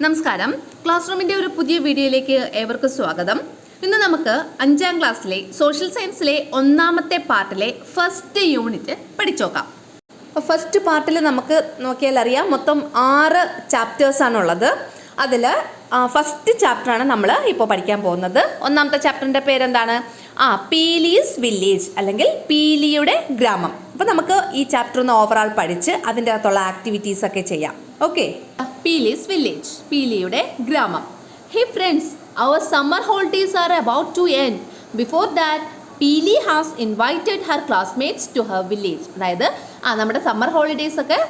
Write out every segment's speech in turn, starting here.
നമസ്കാരം. ക്ലാസ് റൂമിൻ്റെ ഒരു പുതിയ വീഡിയോയിലേക്ക് ഏവർക്കും സ്വാഗതം. ഇന്ന് നമുക്ക് 5ാം ക്ലാസ്സിലെ സോഷ്യൽ സയൻസിലെ ഒന്നാമത്തെ പാർട്ടിലെ ഫസ്റ്റ് യൂണിറ്റ് പഠിച്ചോക്കാം. അപ്പോൾ ഫസ്റ്റ് പാർട്ടിൽ നമുക്ക് നോക്കിയാൽ അറിയാം, മൊത്തം 6 ചാപ്റ്റേഴ്സാണുള്ളത്. അതിൽ ഫസ്റ്റ് ചാപ്റ്ററാണ് നമ്മൾ ഇപ്പോൾ പഠിക്കാൻ പോകുന്നത്. ഒന്നാമത്തെ ചാപ്റ്ററിൻ്റെ പേരെന്താണ്? പീലീസ് വില്ലേജ് അല്ലെങ്കിൽ പീലിയുടെ ഗ്രാമം. അപ്പോൾ നമുക്ക് ഈ ചാപ്റ്റർ ഒന്ന് ഓവറാൾ പഠിച്ച് അതിൻ്റെ അകത്തുള്ള ആക്ടിവിറ്റീസൊക്കെ ചെയ്യാം. ഓക്കെ. പീലീസ് വില്ലേജ്, പീലിയുടെ ഗ്രാമം. ഹേ friends, our summer holidays are about to end. Before that, Peely has invited her classmates to her village. അതായത് നമ്മുടെ സമ്മർ ഹോളിഡേയ്സ് ഒക്കെ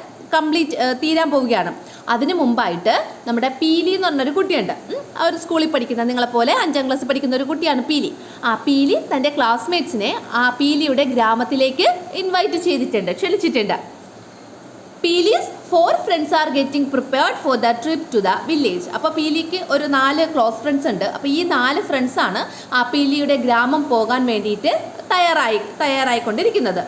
തീരാൻ പോവുകയാണ്. അതിന് മുമ്പായിട്ട് നമ്മുടെ പീലി എന്ന് പറഞ്ഞൊരു കുട്ടിയുണ്ട്. ആ ഒരു സ്കൂളിൽ പഠിക്കുന്ന, നിങ്ങളെപ്പോലെ 5ാം ക്ലാസ്സിൽ പഠിക്കുന്ന ഒരു കുട്ടിയാണ് പീലി. പീലി തൻ്റെ ക്ലാസ്മേറ്റ്സിനെ പീലിയുടെ ഗ്രാമത്തിലേക്ക് ഇൻവൈറ്റ് ചെയ്തിട്ടുണ്ട്, ക്ഷണിച്ചിട്ടുണ്ട്. Peeli's 4 friends are getting prepared for the trip to the village. അപ്പോൾ പീലിക്ക് ഒരു 4 ക്ലോസ് ഫ്രണ്ട്സ് ഉണ്ട്. അപ്പോൾ ഈ 4 ഫ്രണ്ട്സാണ് പീലിയുടെ ഗ്രാമം പോകാൻ വേണ്ടിയിട്ട് തയ്യാറായിക്കൊണ്ടിരിക്കുന്നത്.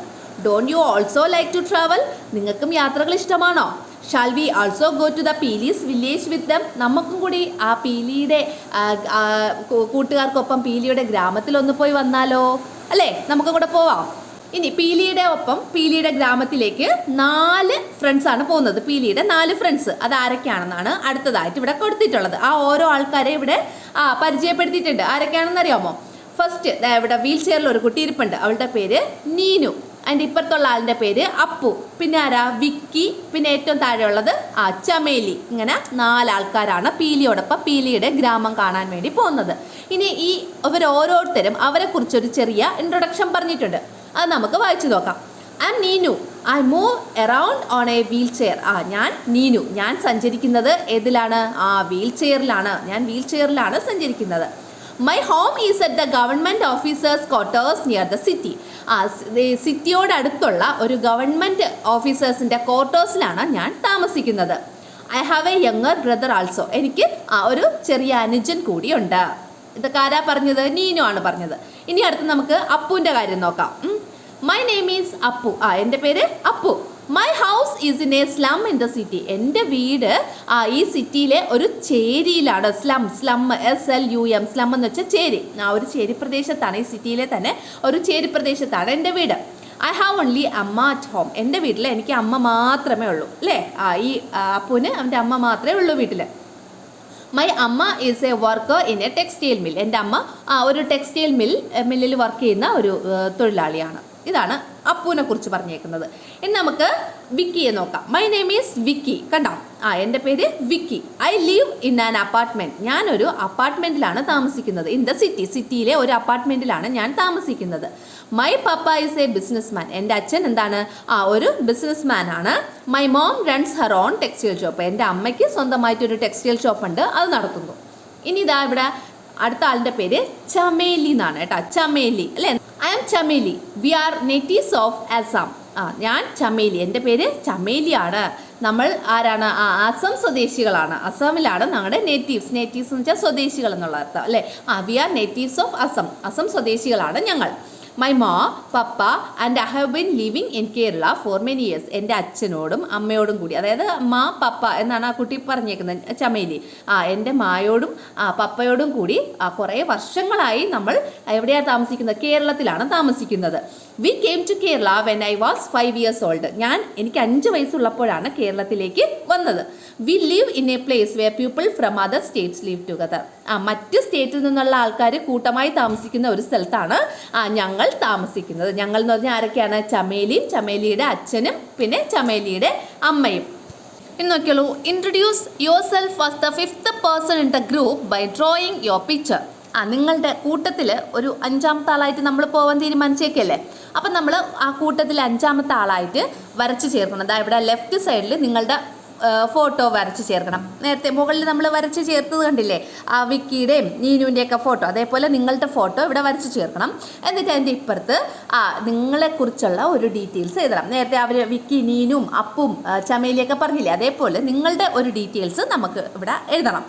Don't you also like to travel? നിങ്ങൾക്കും യാത്രകൾ ഇഷ്ടമാണോ? Shall we also go to the Peeli's village with them? നമുക്കും കൂടി പീലിയുടെ കൂട്ടുകാർക്കൊപ്പം പീലിയുടെ ഗ്രാമത്തിലൊന്ന് പോയി വന്നാലോ? അല്ലേ, നമുക്കും കൂടെ പോവാം. ഇനി പീലിയുടെ ഒപ്പം പീലിയുടെ ഗ്രാമത്തിലേക്ക് 4 ഫ്രണ്ട്സാണ് പോകുന്നത്. പീലിയുടെ 4 ഫ്രണ്ട്സ് അതാരൊക്കെയാണെന്നാണ് അടുത്തതായിട്ട് ഇവിടെ കൊടുത്തിട്ടുള്ളത്. ഓരോ ആൾക്കാരെ ഇവിടെ പരിചയപ്പെടുത്തിയിട്ടുണ്ട്. ആരൊക്കെയാണെന്ന് അറിയാമോ? ഫസ്റ്റ് ഇവിടെ വീൽ ചെയറിൽ ഒരു കുട്ടി ഇരിപ്പുണ്ട്. അവളുടെ പേര് നീനു. അതിൻ്റെ ഇപ്പുറത്തുള്ള ആളിൻ്റെ പേര് അപ്പു. പിന്നെ ആരാ? വിക്കി. പിന്നെ ഏറ്റവും താഴെയുള്ളത് ചമേലി. ഇങ്ങനെ 4 ആൾക്കാരാണ് പീലിയോടൊപ്പം പീലിയുടെ ഗ്രാമം കാണാൻ വേണ്ടി പോകുന്നത്. ഇനി ഇവരോരോരുത്തരും അവരെക്കുറിച്ചൊരു ചെറിയ ഇൻട്രൊഡക്ഷൻ പറഞ്ഞിട്ടുണ്ട്. അത് നമുക്ക് വായിച്ചു നോക്കാം. I am Neenu. I move around on a wheelchair. ഞാൻ നീനു. ഞാൻ സഞ്ചരിക്കുന്നത് ഏതിലാണ്? വീൽ ചെയറിലാണ്. ഞാൻ വീൽ ചെയറിലാണ് സഞ്ചരിക്കുന്നത്. My home is at the government officers quarters near the city. സിറ്റിയോടടുത്തുള്ള ഒരു ഗവൺമെൻറ് ഓഫീസേഴ്സിൻ്റെ ക്വാർട്ടേഴ്സിലാണ് ഞാൻ താമസിക്കുന്നത്. I have a younger brother also. എനിക്ക് ഒരു ചെറിയ അനുജൻ കൂടിയുണ്ട്. ഇതൊക്കെ ആരാ പറഞ്ഞത്? നീനു ആണ് പറഞ്ഞത്. ഇനി അടുത്ത് നമുക്ക് അപ്പുവിൻ്റെ കാര്യം നോക്കാം. My name is Appu. എൻ്റെ പേര് Appu. My house is in a slum in the city. എൻ്റെ വീട് ഈ സിറ്റിയിലെ ഒരു ചേരിയിലാണ്. സ്ലം SLUM, സ്ലം എന്ന് വെച്ചാൽ ചേരി. ഒരു ചേരി പ്രദേശത്താണ്, ഈ സിറ്റിയിലെ തന്നെ ഒരു ചേരി പ്രദേശത്താണ് എൻ്റെ വീട്. ഐ ഹാവ് ഓൺലി അമ്മ അറ്റ് ഹോം. എൻ്റെ വീട്ടിൽ എനിക്ക് അമ്മ മാത്രമേ ഉള്ളൂ. അല്ലേ, ഈ അപ്പുവിന് അവൻ്റെ അമ്മ മാത്രമേ ഉള്ളൂ വീട്ടിൽ. മൈ അമ്മ is A worker in A textile mill. എൻ്റെ അമ്മ ഒരു ടെക്സ്റ്റൈൽ മില്ലിൽ വർക്ക് ചെയ്യുന്ന ഒരു തൊഴിലാളിയാണ്. ഇതാണ് അപ്പുവിനെ കുറിച്ച് പറഞ്ഞേക്കുന്നത്. ഇനി നമുക്ക് വിക്കിയെ നോക്കാം. My name is Vicky. കണ്ടോ, എൻ്റെ പേര് Vicky. I live in an apartment. ഞാനൊരു അപ്പാർട്ട്മെൻറ്റിലാണ് താമസിക്കുന്നത്. ഇൻ ദ സിറ്റിയിലെ ഒരു അപ്പാർട്ട്മെൻറ്റിലാണ് ഞാൻ താമസിക്കുന്നത്. My papa is A business man. എൻ്റെ അച്ഛൻ എന്താണ്? ഒരു ബിസിനസ് മാൻ ആണ്. My mom runs Har on textile shop. എൻ്റെ അമ്മയ്ക്ക് സ്വന്തമായിട്ടൊരു ടെക്സ്റ്റൈൽ ഷോപ്പുണ്ട്, അത് നടത്തുന്നു. ഇനി ഇതാ ഇവിടെ അടുത്ത ആളിൻ്റെ പേര് ചമേലി എന്നാണ് കേട്ടോ. ചമേലി അല്ലേ. I am Chameli. We are natives of Assam. ഞാൻ ചമേലി. എൻ്റെ പേര് ചമേലിയാണ്. നമ്മൾ ആരാണ്? അസം സ്വദേശികളാണ്. അസമിലാണ് ഞങ്ങളുടെ നേറ്റീവ്സ് എന്ന് വെച്ചാൽ സ്വദേശികൾ എന്നുള്ള അർത്ഥം അല്ലേ. We are natives of Assam സ്വദേശികളാണ് ഞങ്ങൾ. My papa and I have been living in Kerala for many years. എൻ്റെ അച്ഛനോടും അമ്മയോടും കൂടി, അതായത് പപ്പ എന്നാണ് ആ കുട്ടി പറഞ്ഞേക്കുന്നത്, ചമേലി. എൻ്റെ മായോടും പപ്പയോടും കൂടി കുറേ വർഷങ്ങളായി നമ്മൾ എവിടെയാണ് താമസിക്കുന്നത്? കേരളത്തിലാണ് താമസിക്കുന്നത്. We came to Kerala when I was 5 years old. എനിക്ക് 5 വയസ്സുള്ളപ്പോഴാണ് കേരളത്തിലേക്ക് വന്നത്. We live in a place where people from other states live together. മറ്റ് സ്റ്റേറ്റിൽ നിന്നുള്ള ആൾക്കാർ കൂട്ടമായി താമസിക്കുന്ന ഒരു സ്ഥലത്താണ് ഞങ്ങൾ താമസിക്കുന്നത്. ഞങ്ങൾ എന്ന് പറഞ്ഞാൽ ആരൊക്കെയാണ്? ചമേലിയും ചമേലിയുടെ അച്ഛനും പിന്നെ ചമേലിയുടെ അമ്മയും. ഇന്ന് നോക്കിയോളൂ. Introduce yourself as the 5th person in the group by drawing your picture. നിങ്ങളുടെ കൂട്ടത്തിൽ ഒരു 5ാമത്തെ ആളായിട്ട് നമ്മൾ പോകാൻ തീരുമാനിച്ചേക്കല്ലേ. അപ്പം നമ്മൾ ആ കൂട്ടത്തിൽ 5ാമത്തെ ആളായിട്ട് വരച്ച് ചേർക്കണം. അതായത് ഇവിടെ ലെഫ്റ്റ് സൈഡിൽ നിങ്ങളുടെ ഫോട്ടോ വരച്ച് ചേർക്കണം. നേരത്തെ മുകളിൽ നമ്മൾ വരച്ച് ചേർത്തത് കണ്ടില്ലേ, വിക്കിയുടെയും നീനുവിൻ്റെയൊക്കെ ഫോട്ടോ, അതേപോലെ നിങ്ങളുടെ ഫോട്ടോ ഇവിടെ വരച്ച് ചേർക്കണം. എന്നിട്ട് അതിൻ്റെ ഇപ്പുറത്ത് നിങ്ങളെക്കുറിച്ചുള്ള ഒരു ഡീറ്റെയിൽസ് എഴുതണം. നേരത്തെ അവർ വിക്കി, നീനും, അപ്പും, ചമേലിയൊക്കെ പറഞ്ഞില്ലേ, അതേപോലെ നിങ്ങളുടെ ഒരു ഡീറ്റെയിൽസ് നമുക്ക് ഇവിടെ എഴുതണം.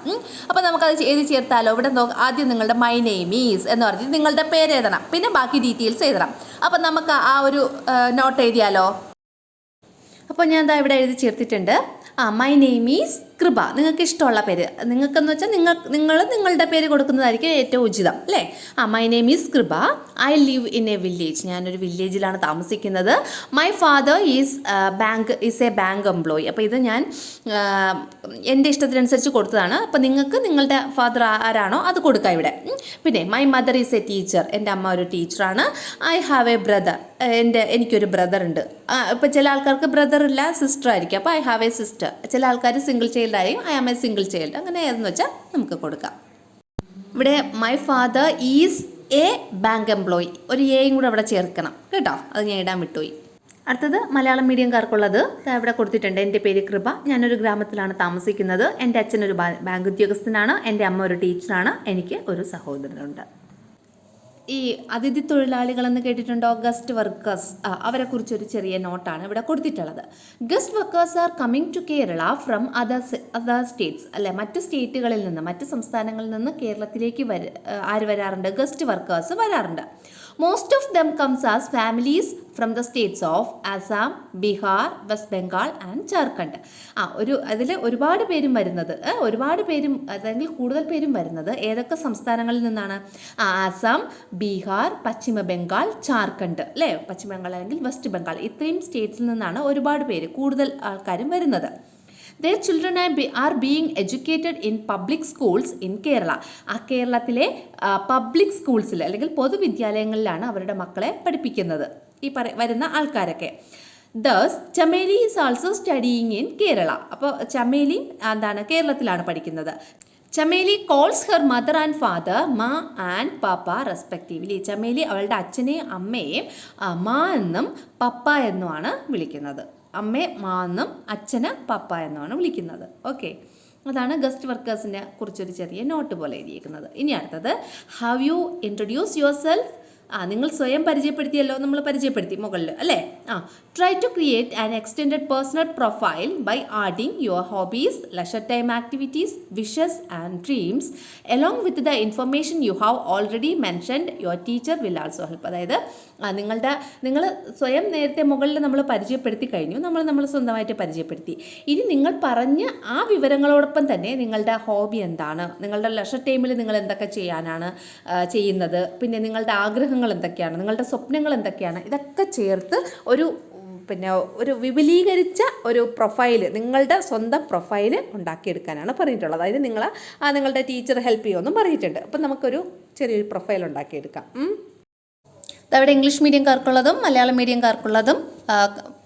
അപ്പോൾ നമുക്കത് എഴുതി ചേർത്താലോ? ഇവിടെ ആദ്യം നിങ്ങളുടെ മൈ നെയിം ഈസ് എന്ന് പറഞ്ഞിട്ട് നിങ്ങളുടെ പേര് എഴുതണം, പിന്നെ ബാക്കി ഡീറ്റെയിൽസ് എഴുതണം. അപ്പം നമുക്ക് ആ ഒരു നോട്ട് എഴുതിയാലോ? അപ്പോൾ ഞാൻ ഇവിടെ എഴുതി ചേർത്തിട്ടുണ്ട്. My name is കൃപ, നിങ്ങൾക്ക് ഇഷ്ടമുള്ള പേര്, നിങ്ങൾക്കെന്ന് വെച്ചാൽ നിങ്ങൾ നിങ്ങളുടെ പേര് കൊടുക്കുന്നതായിരിക്കും ഏറ്റവും ഉചിതം അല്ലേ. മൈ നെയിം ഈസ് കൃപ, I live in A village, ഞാനൊരു വില്ലേജിലാണ് താമസിക്കുന്നത്. My father is a bank employee. അപ്പോൾ ഇത് ഞാൻ എൻ്റെ ഇഷ്ടത്തിനനുസരിച്ച് കൊടുത്തതാണ്. അപ്പോൾ നിങ്ങൾക്ക് നിങ്ങളുടെ ഫാദർ ആരാണോ അത് കൊടുക്കുക ഇവിടെ. പിന്നെ my mother is A teacher, എൻ്റെ അമ്മ ഒരു ടീച്ചറാണ്. ഐ ഹാവ് എ ബ്രദർ, എനിക്കൊരു ബ്രദർ ഉണ്ട്. ഇപ്പോൾ ചില ആൾക്കാർക്ക് ബ്രദർ ഇല്ല, സിസ്റ്റർ ആയിരിക്കും. അപ്പോൾ ഐ ഹാവ് എ സിസ്റ്റർ. ചില ആൾക്കാർ സിംഗിൾ ചൈൽഡ് ആയിരിക്കും, I am a single child. അങ്ങനെ ഏതെന്ന് വെച്ചാൽ നമുക്ക് കൊടുക്കാം. ഇവിടെ my father is a bank employee, ഒരു എയും കൂടെ അവിടെ ചേർക്കണം കേട്ടോ, അത് ഞാൻ ഇടാൻ വിട്ടുപോയി. അടുത്തത് മലയാളം മീഡിയംകാർക്കുള്ളത് ഇവിടെ കൊടുത്തിട്ടുണ്ട്. എൻ്റെ പേര് കൃപ, ഞാനൊരു ഗ്രാമത്തിലാണ് താമസിക്കുന്നത്. എൻ്റെ അച്ഛനൊരു ബാങ്ക് ഉദ്യോഗസ്ഥനാണ്, എൻ്റെ അമ്മ ഒരു ടീച്ചറാണ്, എനിക്ക് ഒരു സഹോദരനുണ്ട്. ഈ അതിഥി തൊഴിലാളികളെന്ന് കേട്ടിട്ടുണ്ടോ? ഗസ്റ്റ് വർക്കേഴ്സ്, അവരെക്കുറിച്ചൊരു ചെറിയ നോട്ടാണ് ഇവിടെ കൊടുത്തിട്ടുള്ളത്. Guest workers are coming to Kerala from other states, അല്ലെ മറ്റ് സ്റ്റേറ്റുകളിൽ നിന്ന്, മറ്റ് സംസ്ഥാനങ്ങളിൽ നിന്ന് കേരളത്തിലേക്ക് ആര് വരാറുണ്ട്? ഗസ്റ്റ് വർക്കേഴ്സ് വരാറുണ്ട്. Most of them comes as families from the States of Assam, Bihar, west Bengal and Jharkhand. അതിൽ ഒരുപാട് പേരും വരുന്നത്, അല്ലെങ്കിൽ കൂടുതൽ പേരും വരുന്നത് ഏതൊക്കെ സംസ്ഥാനങ്ങളിൽ നിന്നാണ്? ആസാം, ബീഹാർ, പശ്ചിമ ബംഗാൾ, ജാർഖണ്ഡ് അല്ലേ, പശ്ചിമ ബംഗാൾ അല്ലെങ്കിൽ വെസ്റ്റ് ബംഗാൾ, ഇത്രയും സ്റ്റേറ്റ്സിൽ നിന്നാണ് ഒരുപാട് പേര്, കൂടുതൽ ആൾക്കാരും വരുന്നത്. Their children are being educated in public schools in Kerala. കേരളത്തിലെ പബ്ലിക് സ്കൂൾസിൽ അല്ലെങ്കിൽ പൊതുവിദ്യാലയങ്ങളിലാണ് അവരുടെ മക്കളെ പഠിപ്പിക്കുന്നത് ഈ വരുന്ന ആൾക്കാരൊക്കെ. Thus, Chameli is also studying in Kerala. അപ്പോൾ ചമേലി കേരളത്തിലാണ് പഠിക്കുന്നത്. Chameli calls her mother and father മാ ആൻഡ് പാപ്പ റെസ്പെക്റ്റീവ്ലി. ചമേലി അവളുടെ അച്ഛനെയും അമ്മയെയും മാ എന്നും പപ്പ എന്നുമാണ് വിളിക്കുന്നത്. അമ്മയെ മാ എന്നും അച്ഛന് പപ്പ എന്നുമാണ് വിളിക്കുന്നത്. ഓക്കെ, അതാണ് ഗസ്റ്റ് വർക്കേഴ്സിനെ കുറിച്ചൊരു ചെറിയ നോട്ട് പോലെ എഴുതിയിരിക്കുന്നത്. ഇനി അടുത്തത്, have you introduce yourself. നിങ്ങൾ സ്വയം പരിചയപ്പെടുത്തിയല്ലോ, നമ്മൾ പരിചയപ്പെടുത്തി മുകളിൽ അല്ലേ. Try to create an extended personal profile by adding your hobbies, leisure time activities, wishes and dreams along with the information you have already mentioned. Your teacher will also help. അതായത് നിങ്ങൾ സ്വയം നേരത്തെ മുകളിൽ നമ്മൾ പരിചയപ്പെടുത്തി കഴിഞ്ഞു, നമ്മൾ സ്വന്തമായിട്ട് പരിചയപ്പെടുത്തി. ഇനി നിങ്ങൾ പറഞ്ഞ ആ വിവരങ്ങളോടൊപ്പം തന്നെ നിങ്ങളുടെ ഹോബി എന്താണ്, നിങ്ങളുടെ ലെഷർ ടൈമിൽ നിങ്ങൾ എന്തൊക്കെ ചെയ്യുന്നത്, പിന്നെ നിങ്ങളുടെ ആഗ്രഹങ്ങൾ എന്തൊക്കെയാണ്, നിങ്ങളുടെ സ്വപ്നങ്ങൾ എന്തൊക്കെയാണ്, ഇതൊക്കെ ചേർത്ത് ഒരു വിപുലീകരിച്ച ഒരു പ്രൊഫൈല്, നിങ്ങളുടെ സ്വന്തം പ്രൊഫൈല് ഉണ്ടാക്കിയെടുക്കാനാണ് പറഞ്ഞിട്ടുള്ളത്. അതായത് നിങ്ങളുടെ ടീച്ചർ ഹെൽപ്പ് ചെയ്യുമെന്നും പറഞ്ഞിട്ടുണ്ട്. അപ്പം നമുക്കൊരു ചെറിയൊരു പ്രൊഫൈൽ ഉണ്ടാക്കിയെടുക്കാം. അവിടെ ഇംഗ്ലീഷ് മീഡിയംകാർക്കുള്ളതും മലയാളം മീഡിയംകാർക്കുള്ളതും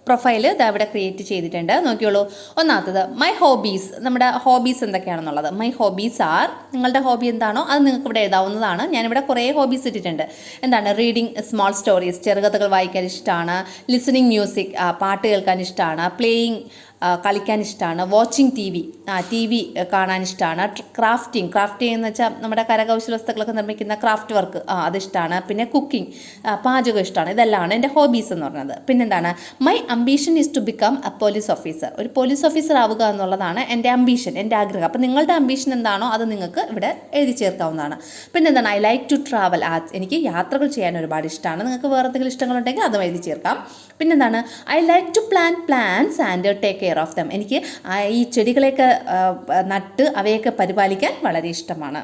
പ്രൊഫൈൽ ഇവിടെ ക്രിയേറ്റ് ചെയ്തിട്ടുണ്ട്. നോക്കിയോളൂ. ഒന്നാമത്തത് മൈ ഹോബീസ്, നമ്മുടെ ഹോബീസ് എന്തൊക്കെയാണെന്നുള്ളത്. മൈ ഹോബീസ് ആർ, നിങ്ങളുടെ ഹോബി എന്താണോ അത് നിങ്ങൾക്ക് ഇവിടെ എഴുതാവുന്നതാണ്. ഞാനിവിടെ കുറേ ഹോബീസ് ഇട്ടിട്ടുണ്ട്. എന്താണ്? റീഡിങ് സ്മോൾ സ്റ്റോറീസ്, ചെറുകഥകൾ വായിക്കാൻ ഇഷ്ടമാണ്. ലിസണിങ് മ്യൂസിക്, പാട്ട് കേൾക്കാൻ ഇഷ്ടമാണ്. പ്ലേയിങ്, കളിക്കാൻ ഇഷ്ടമാണ്. വാച്ചിങ് ടി വി കാണാൻ ഇഷ്ടമാണ്. ക്രാഫ്റ്റിംഗ് എന്ന് വെച്ചാൽ നമ്മുടെ കരകൗശല വസ്തുക്കളൊക്കെ നിർമ്മിക്കുന്ന ക്രാഫ്റ്റ് വർക്ക്, അതിഷ്ടമാണ്. പിന്നെ കുക്കിംഗ്, പാചകം ഇഷ്ടമാണ്. ഇതെല്ലാമാണ് എൻ്റെ ഹോബീസ് എന്ന് പറയുന്നത്. പിന്നെന്താണ്? My ambition is to become a police officer. ഒരു പോലീസ് ഓഫീസർ ആവുക എന്നുള്ളതാണ് എൻ്റെ അംബീഷൻ, എൻ്റെ ആഗ്രഹം. അപ്പോൾ നിങ്ങളുടെ അംബീഷൻ എന്താണോ അത് നിങ്ങൾക്ക് ഇവിടെ എഴുതി ചേർക്കാവുന്നതാണ്. പിന്നെന്താണ്? I like to travel. എനിക്ക് യാത്രകൾ ചെയ്യാൻ ഒരുപാട് ഇഷ്ടമാണ്. നിങ്ങൾക്ക് വേറെ എന്തെങ്കിലും ഇഷ്ടങ്ങളുണ്ടെങ്കിൽ അതും എഴുതി ചേർക്കാം. പിന്നെന്താണ്? I like to plants and take care of them. എനിക്ക് ഈ ചെടികളെയൊക്കെ നട്ട് അവയൊക്കെ പരിപാലിക്കാൻ വളരെ ഇഷ്ടമാണ്.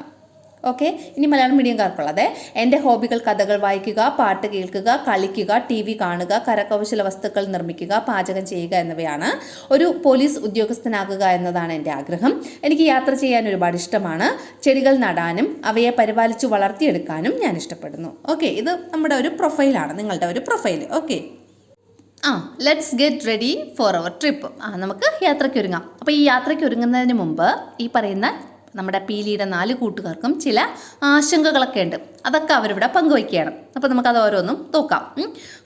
ഓക്കെ, ഇനി മലയാളം മീഡിയംകാർക്കുള്ളത്. എൻ്റെ ഹോബികൾ കഥകൾ വായിക്കുക, പാട്ട് കേൾക്കുക, കളിക്കുക, ടി വി കാണുക, കരകൗശല വസ്തുക്കൾ നിർമ്മിക്കുക, പാചകം ചെയ്യുക എന്നിവയാണ്. ഒരു പോലീസ് ഉദ്യോഗസ്ഥനാകുക എന്നതാണ് എൻ്റെ ആഗ്രഹം. എനിക്ക് യാത്ര ചെയ്യാൻ ഒരുപാട് ഇഷ്ടമാണ്. ചെടികൾ നടാനും അവയെ പരിപാലിച്ച് വളർത്തിയെടുക്കാനും ഞാൻ ഇഷ്ടപ്പെടുന്നു. ഓക്കെ, ഇത് നമ്മുടെ ഒരു പ്രൊഫൈലാണ്, നിങ്ങളുടെ ഒരു profile. Okay, let's get ready for our trip. നമുക്ക് യാത്രയ്ക്ക് ഒരുങ്ങാം. അപ്പോൾ ഈ യാത്രയ്ക്ക് ഒരുങ്ങുന്നതിന് മുമ്പ് ഈ പറയുന്ന നമ്മുടെ പീലിയുടെ 4 കൂട്ടുകാർക്കും ചില ആശങ്കകളൊക്കെ ഉണ്ട്. അതൊക്കെ അവരിവിടെ പങ്കുവയ്ക്കുകയാണ്. അപ്പോൾ നമുക്കത് ഓരോന്നും നോക്കാം.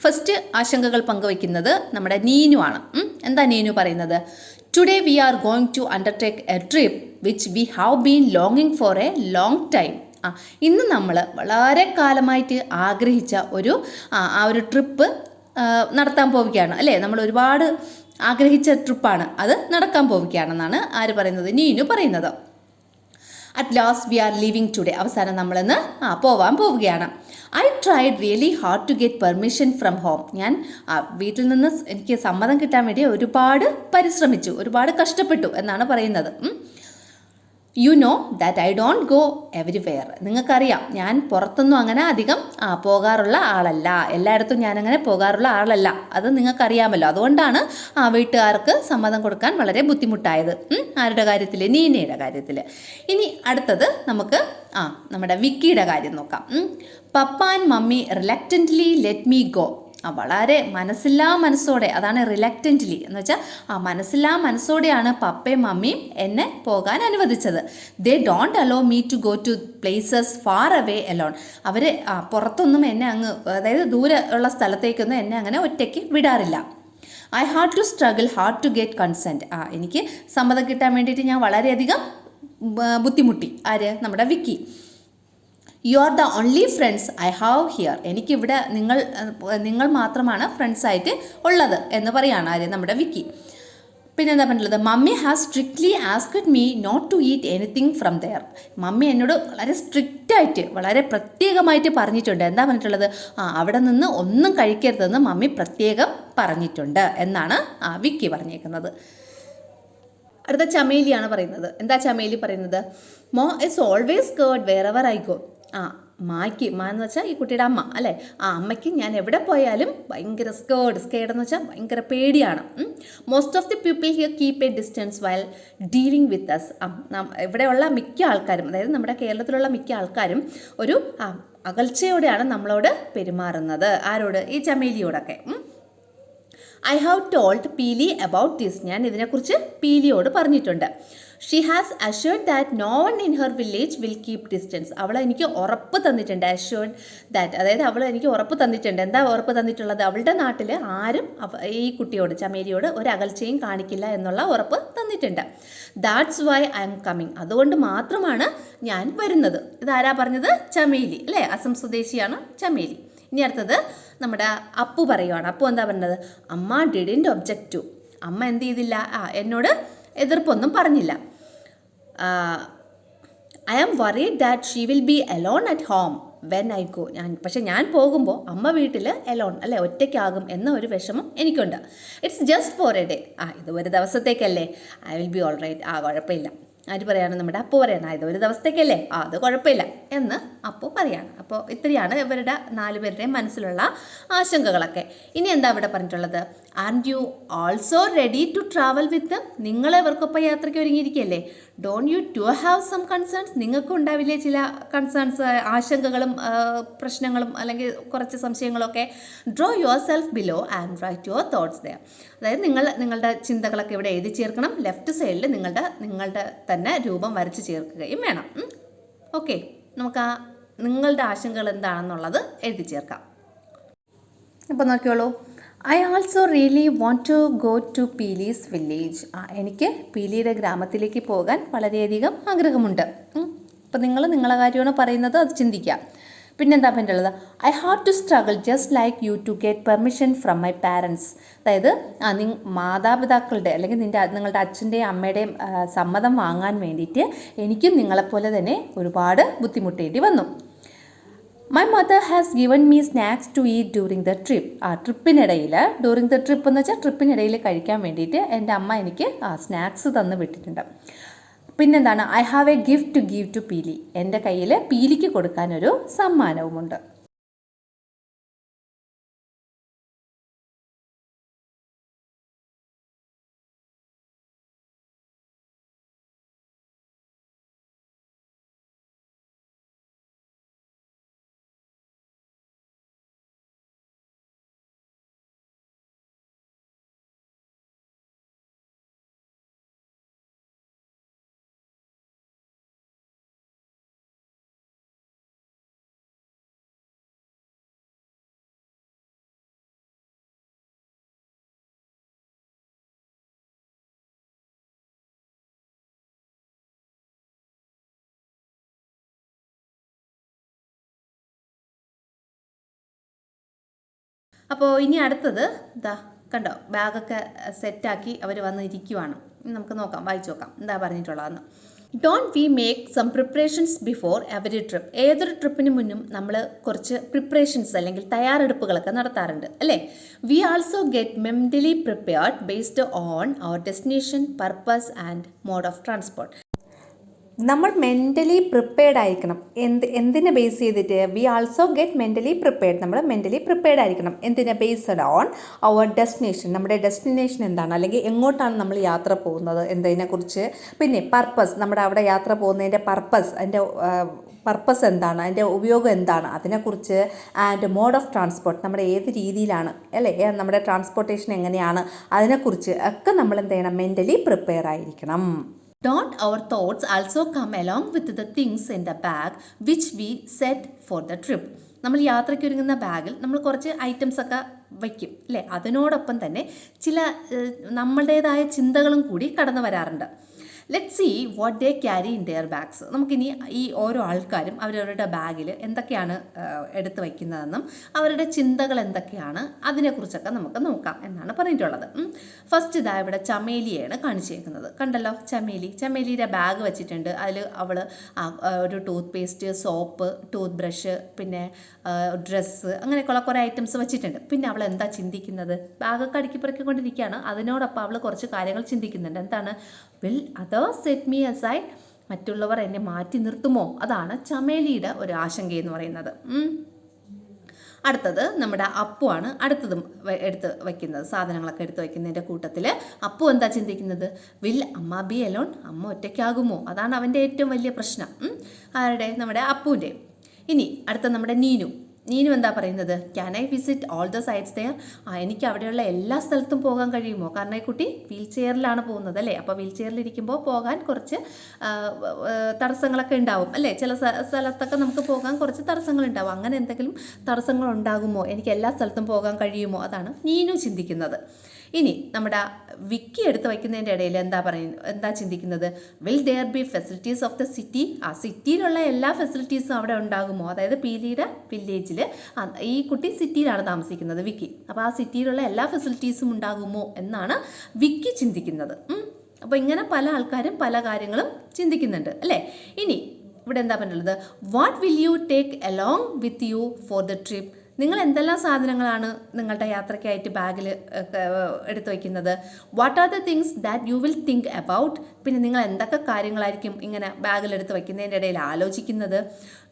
ഫസ്റ്റ് ആശങ്കകൾ പങ്കുവയ്ക്കുന്നത് നമ്മുടെ നീനു ആണ്. എന്താ നീനു പറയുന്നത്? Today we are going to undertake a trip which we have been ലോങ്ങിങ് ഫോർ എ ലോങ് ടൈം. ഇന്ന് നമ്മൾ വളരെ കാലമായിട്ട് ആഗ്രഹിച്ച ഒരു ട്രിപ്പ് നടത്താൻ പോവുകയാണ് അല്ലേ. നമ്മൾ ഒരുപാട് ആഗ്രഹിച്ച ട്രിപ്പാണ്, അത് നടക്കാൻ പോവുകയാണെന്നാണ് ആര് പറയുന്നത്? നീനു പറയുന്നത്. At last we are leaving today. അവസാനം നമ്മളിന്ന് പോവാൻ പോവുകയാണ്. I tried really hard to get permission from home. ഞാൻ വീട്ടിൽ നിന്ന് എനിക്ക് സമ്മതം കിട്ടാൻ വേണ്ടി ഒരുപാട് പരിശ്രമിച്ചു, ഒരുപാട് കഷ്ടപ്പെട്ടു എന്നാണ് പറയുന്നത്. You know that I don't go everywhere. നിങ്ങൾക്കറിയാം ഞാൻ പുറത്തൊന്നും അങ്ങനെ അധികം പോകാറുള്ള ആളല്ല, എല്ലായിടത്തും ഞാനങ്ങനെ പോകാറുള്ള ആളല്ല. അത് നിങ്ങൾക്കറിയാമല്ലോ. അതുകൊണ്ടാണ് വീട്ടുകാർക്ക് സമ്മതം കൊടുക്കാൻ വളരെ ബുദ്ധിമുട്ടായത്. ആരുടെ കാര്യത്തിൽ? നീനയുടെ കാര്യത്തിൽ. ഇനി അടുത്തത് നമുക്ക് നമ്മുടെ വിക്കിയുടെ കാര്യം നോക്കാം. Papa and mummy reluctantly let me go. വളരെ മനസ്സില്ലാ മനസ്സോടെ, അതാണ് റിലക്റ്റൻ്റ്ലി എന്ന് വെച്ചാൽ മനസ്സില്ലാ മനസ്സോടെയാണ് പപ്പയും മമ്മിയും എന്നെ പോകാൻ അനുവദിച്ചത്. They don't allow me to go to places far away alone. അവർ പുറത്തൊന്നും എന്നെ അതായത് ദൂരെ ഉള്ള സ്ഥലത്തേക്കൊന്നും എന്നെ അങ്ങനെ ഒറ്റയ്ക്ക് വിടാറില്ല. I had to struggle hard to get consent. എനിക്ക് സമ്മതം കിട്ടാൻ വേണ്ടിയിട്ട് ഞാൻ വളരെയധികം ബുദ്ധിമുട്ടി. നമ്മുടെ Vicky. You are the only friends I have here. എനിക്കിവിടെ നിങ്ങൾ മാത്രമാണ് ഫ്രണ്ട്സായിട്ട് ഉള്ളത് എന്ന് പറയാണ് നമ്മുടെ വിക്കി. പിന്നെന്താ പറഞ്ഞിട്ടുള്ളത്? Mummy has strictly asked me not to eat anything from there. Mummy എന്നോട് വളരെ സ്ട്രിക്റ്റായിട്ട്, വളരെ പ്രത്യേകമായിട്ട് പറഞ്ഞിട്ടുണ്ട്. എന്താ പറഞ്ഞിട്ടുള്ളത്? അവിടെ നിന്ന് ഒന്നും കഴിക്കരുതെന്ന് മമ്മി പ്രത്യേകം പറഞ്ഞിട്ടുണ്ട് എന്നാണ് വിക്കി പറഞ്ഞേക്കുന്നത്. അടുത്ത ചമേലിയാണ് പറയുന്നത്. എന്താ ചമേലി പറയുന്നത്? Mom is always scared wherever I go. മായ്ക്ക്, എന്ന് വെച്ചാൽ ഈ കുട്ടിയുടെ അമ്മ അല്ലേ, അമ്മയ്ക്ക് ഞാൻ എവിടെ പോയാലും ഭയങ്കര സ്കേർഡ് എന്ന് വെച്ചാൽ ഭയങ്കര പേടിയാണ്. Most of the people here keep a distance while dealing with us. ഇവിടെയുള്ള മിക്ക ആൾക്കാരും, അതായത് നമ്മുടെ കേരളത്തിലുള്ള മിക്ക ആൾക്കാരും ഒരു അകൽച്ചയോടെയാണ് നമ്മളോട് പെരുമാറുന്നത്. ആരോട്? ഈ ചമേലിയോടൊക്കെ. I have told Peeli about this. ഞാൻ ഇതിനെക്കുറിച്ച് പീലിയോട് പറഞ്ഞിട്ടുണ്ട്. She has assured that no one in her village will keep distance. അവൾ എനിക്ക് ഉറപ്പ് തന്നിട്ടുണ്ട്. അഷ്യൂർഡ് ദാറ്റ്, അതായത് അവൾ എനിക്ക് ഉറപ്പ് തന്നിട്ടുണ്ട്. എന്താ ഉറപ്പ് തന്നിട്ടുള്ളത്? അവളുടെ നാട്ടിൽ ആരും ഈ കുട്ടിയോട്, ചമേലിയോട് ഒരു അകൽച്ചയും കാണിക്കില്ല എന്നുള്ള ഉറപ്പ് തന്നിട്ടുണ്ട്. That's why I am coming. അതുകൊണ്ട് മാത്രമാണ് ഞാൻ വരുന്നത്. ഇതാരാ പറഞ്ഞത്? ചമേലി അല്ലേ, അസം സ്വദേശിയാണ് ചമേലി. ഇനി അടുത്തത് നമ്മുടെ അപ്പു പറയുവാണ്. അപ്പു എന്താ പറഞ്ഞത്? അമ്മ ഡിഡിൻറ്റ് ഒബ്ജക്റ്റ് ടു. അമ്മ എന്ത് ചെയ്തില്ല? എന്നോട് എതിർപ്പൊന്നും പറഞ്ഞില്ല. I am worried that she will be alone at home when I go. പക്ഷെ ഞാൻ പോകുമ്പോൾ അമ്മ വീട്ടിൽ അലോൺ അല്ലേ, ഒറ്റയ്ക്കാകും എന്ന ഒരു വിഷമം എനിക്കുണ്ട്. It's just for a day. ഇത് ഒരു ദിവസത്തേക്കല്ലേ, I will be all right. കുഴപ്പമില്ല. ആര് പറയാണ്? നമ്മുടെ അപ്പു പറയാണ്. ഇത് ഒരു ദിവസത്തേക്കല്ലേ, അത് കുഴപ്പമില്ല എന്ന് അപ്പു പറയാണ്. അപ്പോൾ ഇത്രയാണ് ഇവരുടെ 4 പേരുടെയും മനസ്സിലുള്ള ആശങ്കകളൊക്കെ. ഇനി എന്താ ഇവിടെ പറഞ്ഞിട്ടുള്ളത്? And you also ready to travel with. നിങ്ങൾ ഇവർക്കൊപ്പം യാത്രയ്ക്ക് ഒരുങ്ങിയിരിക്കുകയല്ലേ. Don't you too have some concerns. നിങ്ങൾക്കും ഉണ്ടാവില്ലേ ചില കൺസേൺസ്, ആശങ്കകളും പ്രശ്നങ്ങളും അല്ലെങ്കിൽ കുറച്ച് സംശയങ്ങളൊക്കെ? Draw yourself below and write your thoughts there. അതായത് നിങ്ങളുടെ ചിന്തകളൊക്കെ ഇവിടെ എഴുതി ചേർക്കണം. ലെഫ്റ്റ് സൈഡിൽ നിങ്ങളുടെ തന്നെ രൂപം വരച്ച് ചേർക്കുകയും വേണം. ഓക്കെ, നമുക്ക് നിങ്ങളുടെ ആശങ്കകൾ എന്താണെന്നുള്ളത് എഴുതി ചേർക്കാം. അപ്പോൾ നോക്കിയോളൂ. I also really want to go to Peeli's village. എനിക്ക് പീലിയുടെ ഗ്രാമത്തിലേക്ക് പോകാൻ വളരെയധികം ആഗ്രഹമുണ്ട്. അപ്പോൾ നിങ്ങളെ കാര്യമാണ് പറയുന്നത്, അത് ചിന്തിക്കാം. പിന്നെന്താ പറ്റുള്ളത്? I have to struggle just like you to get permission from my parents. അതായത് മാതാപിതാക്കളുടെ അല്ലെങ്കിൽ നിങ്ങളുടെ അച്ഛൻ്റെയും അമ്മയുടെയും സമ്മതം വാങ്ങാൻ വേണ്ടിയിട്ട് എനിക്കും നിങ്ങളെപ്പോലെ തന്നെ ഒരുപാട് ബുദ്ധിമുട്ടേണ്ടി വന്നു. My mother has given me snacks to eat during the trip. ട്രിപ്പിനിടയിൽ, ഡ്യൂറിങ് ദ ട്രിപ്പ് എന്ന് വെച്ചാൽ ട്രിപ്പിനിടയിൽ കഴിക്കാൻ വേണ്ടിയിട്ട് എൻ്റെ അമ്മ എനിക്ക് സ്നാക്സ് തന്ന് വിട്ടിട്ടുണ്ട്. പിന്നെന്താണ്? I have a gift to give to Peeli. എൻ്റെ കയ്യിൽ പീലിക്ക് കൊടുക്കാനൊരു സമ്മാനവുമുണ്ട്. അപ്പോൾ ഇനി അടുത്തത് കണ്ടോ, ബാഗൊക്കെ സെറ്റാക്കി അവർ വന്നിരിക്കുവാണ്. നമുക്ക് നോക്കാം, വായിച്ചു നോക്കാം എന്താ പറഞ്ഞിട്ടുള്ളതെന്ന്. Don't we make some preparations before every trip. ഏതൊരു ട്രിപ്പിന് മുന്നും നമ്മൾ കുറച്ച് പ്രിപ്പറേഷൻസ് അല്ലെങ്കിൽ തയ്യാറെടുപ്പുകളൊക്കെ നടത്താറുണ്ട് അല്ലേ? We also get mentally prepared based on our destination, purpose and mode of transport. നമ്മൾ മെൻ്റലി പ്രിപ്പയർഡ് ആയിരിക്കണം. എന്തിനെ ബേസ് ചെയ്തിട്ട്? We also get mentally prepared. നമ്മൾ മെൻ്റലി പ്രിപ്പയർഡ് ആയിരിക്കണം. എന്തിനെ? Based on our destination. നമ്മുടെ ഡെസ്റ്റിനേഷൻ എന്താണ്, അല്ലെങ്കിൽ എങ്ങോട്ടാണ് നമ്മൾ യാത്ര പോകുന്നത് എന്നതിനെക്കുറിച്ച്. പിന്നെ പർപ്പസ്, നമ്മുടെ അവിടെ യാത്ര പോകുന്നതിൻ്റെ പർപ്പസ്, അതിൻ്റെ പർപ്പസ് എന്താണ്, അതിൻ്റെ ഉപയോഗം എന്താണ്, അതിനെക്കുറിച്ച്. ആൻഡ് മോഡ് ഓഫ് ട്രാൻസ്പോർട്ട്, നമ്മുടെ ഏത് രീതിയിലാണ് അല്ലേ, നമ്മുടെ ട്രാൻസ്പോർട്ടേഷൻ എങ്ങനെയാണ്, അതിനെക്കുറിച്ച് ഒക്കെ നമ്മൾ എന്ത് ചെയ്യണം? മെൻ്റലി പ്രിപ്പയർ ആയിരിക്കണം. Don't our thoughts also come along with the things in the bag which we set for the trip? നമ്മൾ യാത്രയ്ക്ക് ഒരുങ്ങുന്ന ബാഗിൽ നമ്മൾ കുറച്ച് ഐറ്റംസ് ഒക്കെ വയ്ക്കും അല്ലേ? അതിനോടൊപ്പം തന്നെ ചില നമ്മളുടേതായ ചിന്തകളും കൂടി കടന്നു വരാറുണ്ട്. Let see what they carry in their bags. നമുക്കിനി ഈ ഓരോ ആൾക്കാരും അവരവരുടെ ബാഗിൽ എന്തൊക്കെയാണ് എടുത്ത് വയ്ക്കുന്നതെന്നും അവരുടെ ചിന്തകൾ എന്തൊക്കെയാണ് അതിനെക്കുറിച്ചൊക്കെ നമുക്ക് നോക്കാം എന്നാണ് പറഞ്ഞിട്ടുള്ളത്. ഫസ്റ്റ് ഇതാ ഇവിടെ ചമേലിയാണ് കാണിച്ചേക്കുന്നത്. കണ്ടല്ലോ, ചമേലിയുടെ ബാഗ് വെച്ചിട്ടുണ്ട്. അതിൽ അവൾ ഒരു tooth paste, soap, tooth brush, പിന്നെ ഡ്രസ്സ്, അങ്ങനെയൊക്കെയുള്ള കുറേ ഐറ്റംസ് വെച്ചിട്ടുണ്ട്. പിന്നെ അവൾ എന്താ ചിന്തിക്കുന്നത്? ബാഗൊക്കെ അടുക്കിപ്പറക്കിക്കൊണ്ടിരിക്കുകയാണ്. അതിനോടൊപ്പം അവൾ കുറച്ച് കാര്യങ്ങൾ ചിന്തിക്കുന്നുണ്ട്. എന്താണ്? Will others set me aside? മറ്റുള്ളവർ എന്നെ മാറ്റി നിർത്തുമോ? അതാണ് ചമേലിയുടെ ഒരു ആശങ്കയെന്ന് പറയുന്നത്. അടുത്തത് നമ്മുടെ അപ്പുവാണ് അടുത്തതും എടുത്ത് വയ്ക്കുന്നത്. സാധനങ്ങളൊക്കെ എടുത്ത് വയ്ക്കുന്നതിൻ്റെ കൂട്ടത്തിൽ അപ്പു എന്താ ചിന്തിക്കുന്നത്? വിൽ അമ്മ ബി അലോൺ? അമ്മ ഒറ്റയ്ക്കാകുമോ? അതാണ് അവൻ്റെ ഏറ്റവും വലിയ പ്രശ്നം. ആരുടെ? നമ്മുടെ അപ്പുവിൻ്റെ. ഇനി അടുത്ത നമ്മുടെ നീനു എന്താ പറയുന്നത്? Can I visit all the sites there? എനിക്ക് അവിടെയുള്ള എല്ലാ സ്ഥലത്തും പോകാൻ കഴിയുമോ? കാരണം ഈ കുട്ടി വീൽ ചെയറിലാണ് പോകുന്നത് അല്ലേ? അപ്പോൾ വീൽ ചെയറിലിരിക്കുമ്പോൾ പോകാൻ കുറച്ച് തടസ്സങ്ങളൊക്കെ ഉണ്ടാവും അല്ലേ? ചില സ്ഥലത്തൊക്കെ നമുക്ക് പോകാൻ കുറച്ച് തടസ്സങ്ങളുണ്ടാവും. അങ്ങനെ എന്തെങ്കിലും തടസ്സങ്ങൾ ഉണ്ടാകുമോ? എനിക്ക് എല്ലാ സ്ഥലത്തും പോകാൻ കഴിയുമോ? അതാണ് നീനു ചിന്തിക്കുന്നത്. ഇനി നമ്മുടെ വിക്കി എടുത്ത് വയ്ക്കുന്നതിൻ്റെ ഇടയിൽ എന്താ ചിന്തിക്കുന്നത്? Will there be facilities of the city? സിറ്റിയിലുള്ള എല്ലാ ഫെസിലിറ്റീസും അവിടെ ഉണ്ടാകുമോ? അതായത് പീലിയുടെ വില്ലേജിൽ ഈ കുട്ടി സിറ്റിയിലാണ് താമസിക്കുന്നത്, വിക്കി. അപ്പോൾ ആ സിറ്റിയിലുള്ള എല്ലാ ഫെസിലിറ്റീസും ഉണ്ടാകുമോ എന്നാണ് വിക്കി ചിന്തിക്കുന്നത്. അപ്പോൾ ഇങ്ങനെ പല ആൾക്കാരും പല കാര്യങ്ങളും ചിന്തിക്കുന്നുണ്ട് അല്ലേ? ഇനി ഇവിടെ എന്താ പറഞ്ഞിട്ടുള്ളത്? What will you take along with you for the trip? നിങ്ങൾ എന്തെല്ലാം സാധനങ്ങളാണ് നിങ്ങളുടെ യാത്രയ്ക്കായിട്ട് ബാഗിൽ എടുത്തു വയ്ക്കുന്നത്? What are the things that you will think about? പിന്നെ നിങ്ങൾ എന്തൊക്കെ കാര്യങ്ങളായിരിക്കും ഇങ്ങനെ ബാഗിൽ എടുത്ത് വയ്ക്കുന്നതിൻ്റെ ഇടയിൽ ആലോചിക്കുന്നത്?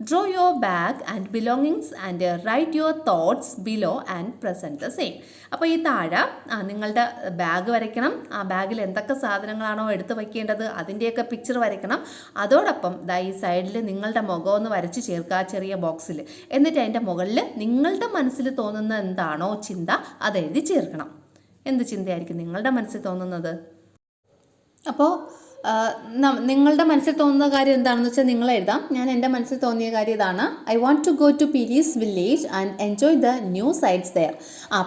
Draw your bag and belongings and write your thoughts below and present the same. അപ്പോൾ ഈ താഴെ നിങ്ങളുടെ ബാഗ് വരയ്ക്കണം. ആ ബാഗിൽ എന്തൊക്കെ സാധനങ്ങളാണോ എടുത്ത് വയ്ക്കേണ്ടത് അതിൻ്റെയൊക്കെ പിക്ചർ വരയ്ക്കണം. അതോടൊപ്പം ഈ സൈഡിൽ നിങ്ങളുടെ മുഖമൊന്ന് വരച്ച് ചേർക്കുക ചെറിയ ബോക്സിൽ. എന്നിട്ട് അതിൻ്റെ മുകളിൽ നിങ്ങളുടെ മനസ്സിൽ തോന്നുന്ന എന്താണോ ചിന്ത അത് എഴുതി ചേർക്കണം. എന്ത് ചിന്തയായിരിക്കും നിങ്ങളുടെ മനസ്സിൽ തോന്നുന്നത്? അപ്പോൾ നിങ്ങളുടെ മനസ്സിൽ തോന്നുന്ന കാര്യം എന്താണെന്ന് വെച്ചാൽ നിങ്ങൾ എഴുതാം. ഞാൻ എൻ്റെ മനസ്സിൽ തോന്നിയ കാര്യം ഇതാണ്. I want to go to Peeli's village and enjoy the new sights there.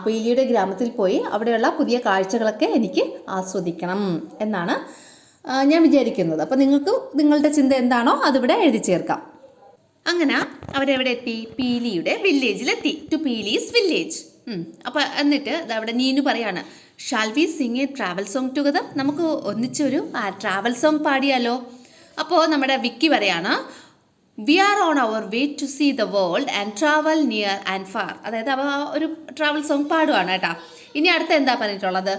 പീലിയുടെ ഗ്രാമത്തിൽ പോയി അവിടെയുള്ള പുതിയ കാഴ്ചകളൊക്കെ എനിക്ക് ആസ്വദിക്കണം എന്നാണ് ഞാൻ വിചാരിക്കുന്നത്. അപ്പോൾ നിങ്ങൾക്ക് നിങ്ങളുടെ ചിന്ത എന്താണോ അതിവിടെ എഴുതി ചേർക്കാം. അങ്ങനെ അവരെവിടെ എത്തി? പീലിയുടെ വില്ലേജിലെത്തി. To Peeli's village. അപ്പോൾ എന്നിട്ട് അവിടെ നീനു പറയാണ്, shall we sing a travel song together? നമുക്ക് ഒന്നിച്ചൊരു ട്രാവൽ സോങ് പാടിയാലോ? അപ്പോൾ നമ്മുടെ വിക്കി പറയാണ്, we are on our way to see the world and travel near and far. അതായത് അവ ഒരു ട്രാവൽ സോങ് പാടുവാണ് കേട്ടോ. ഇനി അടുത്ത എന്താ പറഞ്ഞിട്ടുള്ളത്?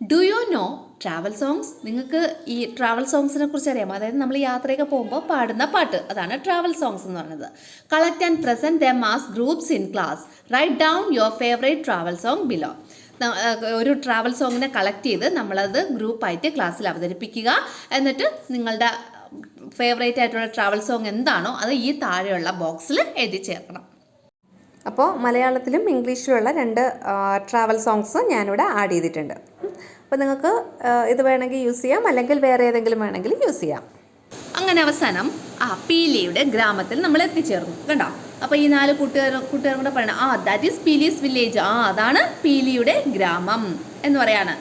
Do you know travel songs? നിങ്ങൾക്ക് ഈ ട്രാവൽ സോങ്സിനെ കുറിച്ച് അറിയാമോ? അതായത് നമ്മൾ യാത്രയൊക്കെ പോകുമ്പോൾ പാടുന്ന പാട്ട്, അതാണ് ട്രാവൽ സോങ്സ് എന്ന് പറയുന്നത്. Collect and present them as groups in class. Write down your favourite travel song below. ഒരു ട്രാവൽ സോങ്ങിനെ കളക്ട് ചെയ്ത് നമ്മളത് ഗ്രൂപ്പായിട്ട് ക്ലാസ്സിൽ അവതരിപ്പിക്കുക. എന്നിട്ട് നിങ്ങളുടെ ഫേവറേറ്റ് ആയിട്ടുള്ള ട്രാവൽ സോങ് എന്താണോ അത് ഈ താഴെയുള്ള ബോക്സിൽ എഴുതി ചേർക്കണം. അപ്പോൾ മലയാളത്തിലും ഇംഗ്ലീഷിലുള്ള 2 ട്രാവൽ സോങ്സ് ഞാനിവിടെ ആഡ് ചെയ്തിട്ടുണ്ട്. അപ്പോൾ നിങ്ങൾക്ക് ഇത് വേണമെങ്കിൽ യൂസ് ചെയ്യാം, അല്ലെങ്കിൽ വേറെ ഏതെങ്കിലും വേണമെങ്കിൽ യൂസ് ചെയ്യാം. അങ്ങനെ അവസാനം പീലിയുടെ ഗ്രാമത്തിൽ നമ്മൾ എത്തിച്ചേർന്നു. കണ്ടോ? അപ്പോൾ ഈ 4 കൂട്ടുകാരും കൂടെ പറയണം, ദാറ്റ് ഈസ് പീലീസ് വില്ലേജ്. അതാണ് പീലിയുടെ ഗ്രാമം എന്ന് പറയാണ്.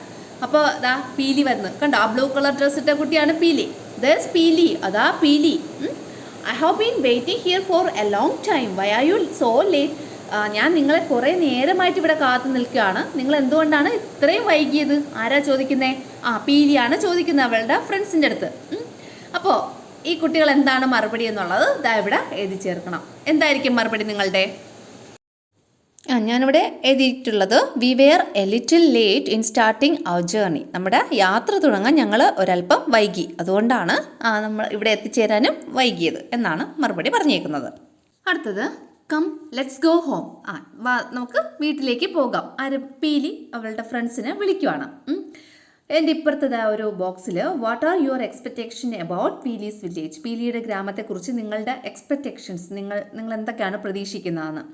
അപ്പോൾ ദാ പീലി വരുന്നു. കണ്ടോ? ബ്ലൂ കളർ ഡ്രസ് ഇട്ട കുട്ടിയാണ് പീലി. ദസ് പീലി, അതാ Peeli. I have been waiting here for a long time. Why are you so late? ഞാൻ നിങ്ങളെ കുറേ നേരമായിട്ട് ഇവിടെ കാത്തു നിൽക്കുകയാണ്. നിങ്ങൾ എന്തുകൊണ്ടാണ് ഇത്രയും വൈകിയത്? ആരാ ചോദിക്കുന്നേ? പീലിയാണ് ചോദിക്കുന്നത് അവളുടെ ഫ്രണ്ട്സിൻ്റെ അടുത്ത്. അപ്പോൾ ഈ കുട്ടികൾ എന്താണ് മറുപടി എന്നുള്ളത് ദാ ഇവിടെ എഴുതി ചേർക്കണം. എന്തായിരിക്കും മറുപടി നിങ്ങളുടെ? ഞാനിവിടെ എഴുതിയിട്ടുള്ളത് we were a little late in starting our journey. നമ്മുടെ യാത്ര തുടങ്ങാൻ ഞങ്ങൾ ഒരല്പം വൈകി, അതുകൊണ്ടാണ് നമ്മൾ ഇവിടെ എത്തിച്ചേരാനും വൈകിയത് എന്നാണ് മറുപടി പറഞ്ഞേക്കുന്നത്. അടുത്തത് കം ലെറ്റ്സ് ഗോ ഹോം. നമുക്ക് വീട്ടിലേക്ക് പോകാം. പീലി അവളുടെ ഫ്രണ്ട്സിനെ വിളിക്കുവാണ്. എൻ്റെ ഇപ്പുറത്തത് ഒരു ബോക്സിൽ what are your expectation about Peeli's village. പീലിയുടെ ഗ്രാമത്തെക്കുറിച്ച് നിങ്ങളുടെ എക്സ്പെക്റ്റേഷൻസ്, നിങ്ങൾ എന്തൊക്കെയാണ് പ്രതീക്ഷിക്കുന്നതെന്ന്.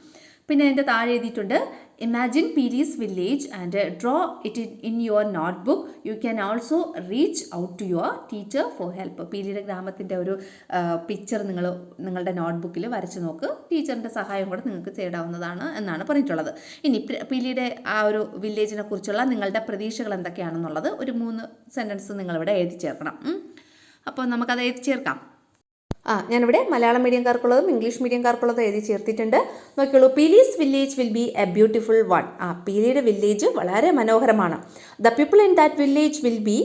പിന്നെ അതിൻ്റെ താഴെ എഴുതിയിട്ടുണ്ട് imagine Peeli's village and draw it in your notebook. You can also reach out to your teacher for help. പീലിയുടെ ഗ്രാമത്തിൻ്റെ ഒരു പിക്ചർ നിങ്ങളുടെ നോട്ട്ബുക്കിൽ വരച്ച് നോക്ക്. ടീച്ചറിൻ്റെ സഹായം കൂടെ നിങ്ങൾക്ക് തേടാവുന്നതാണ് എന്നാണ് പറഞ്ഞിട്ടുള്ളത്. ഇനി പീലിയുടെ ആ ഒരു വില്ലേജിനെ കുറിച്ചുള്ള നിങ്ങളുടെ പ്രതീക്ഷകൾ എന്തൊക്കെയാണെന്നുള്ളത് ഒരു 3 സെൻറ്റൻസ് നിങ്ങളിവിടെ എഴുതി ചേർക്കണം. അപ്പോൾ നമുക്കത് എഴുതി ചേർക്കാം. ഞാനിവിടെ മലയാളം മീഡിയംകാർക്കുള്ളതും ഇംഗ്ലീഷ് മീഡിയംകാർക്കുള്ളതും എഴുതി ചേർത്തിട്ടുണ്ട്. നോക്കിയോളൂ. Peeli's village will be a beautiful one. പീലിയുടെ വില്ലേജ് വളരെ മനോഹരമാണ്. The people in that village will be